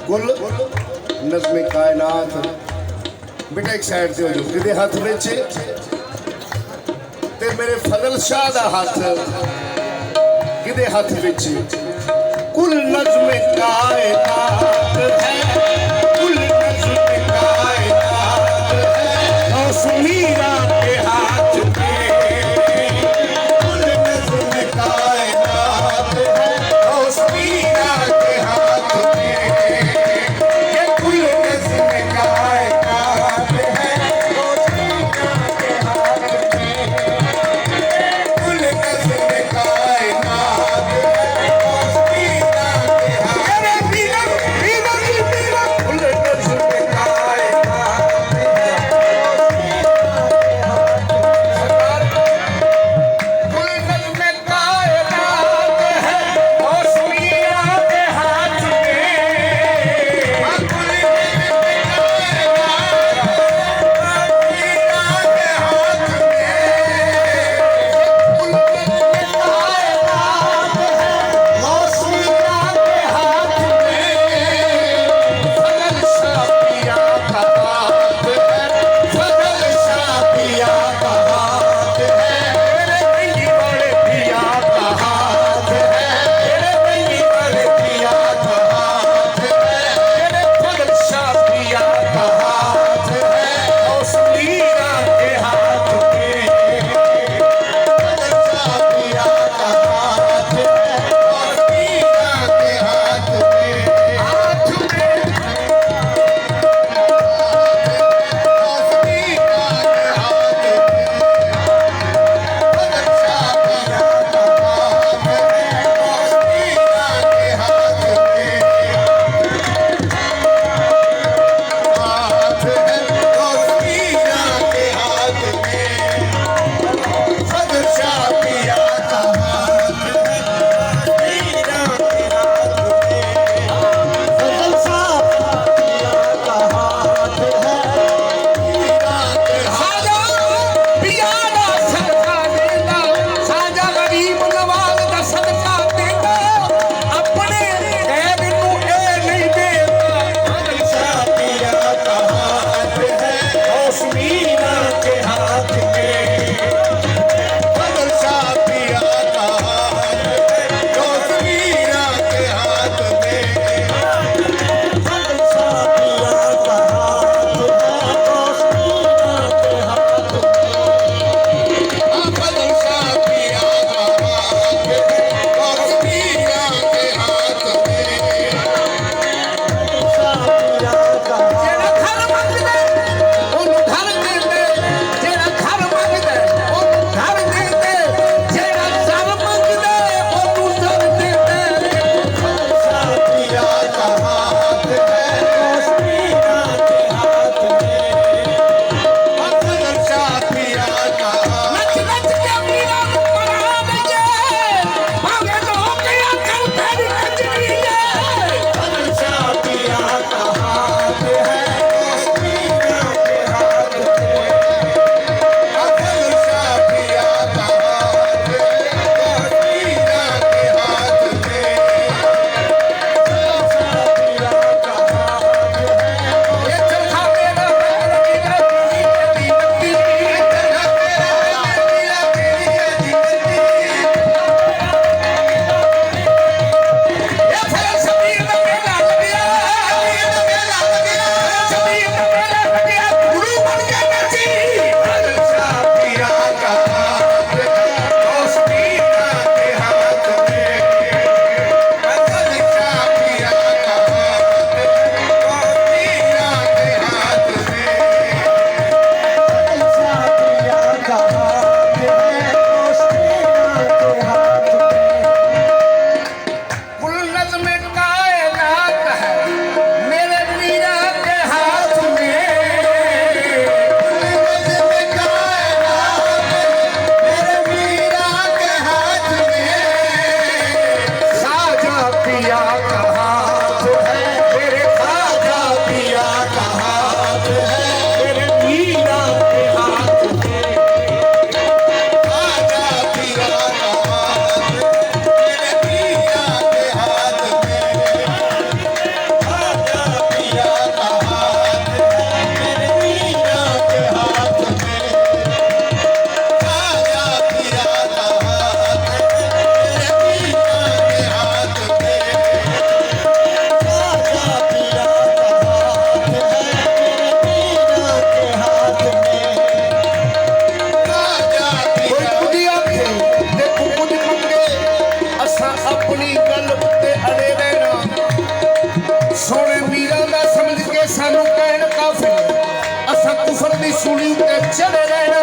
कुल नज़्म कायनात बेटा एक साइड से हो जाओ किदे हाथ विच ते मेरे फजल शाह दा हाथ किदे हाथ विच कुल नज़्म कायनात है कुल नज़्म कायनात है गौस मीरा के हाथ में कुल नज़्म कायनात है गौस मीरा के हाथ में ये कुल नज़्म कायनात है गौस मीरा के हाथ में कुल नज़्म कायनात है गौस मीरा के हाथ में सोने मीरा दा समझ के सानू कहण काफी असा कुफर दी सूली ते चढ़े रहना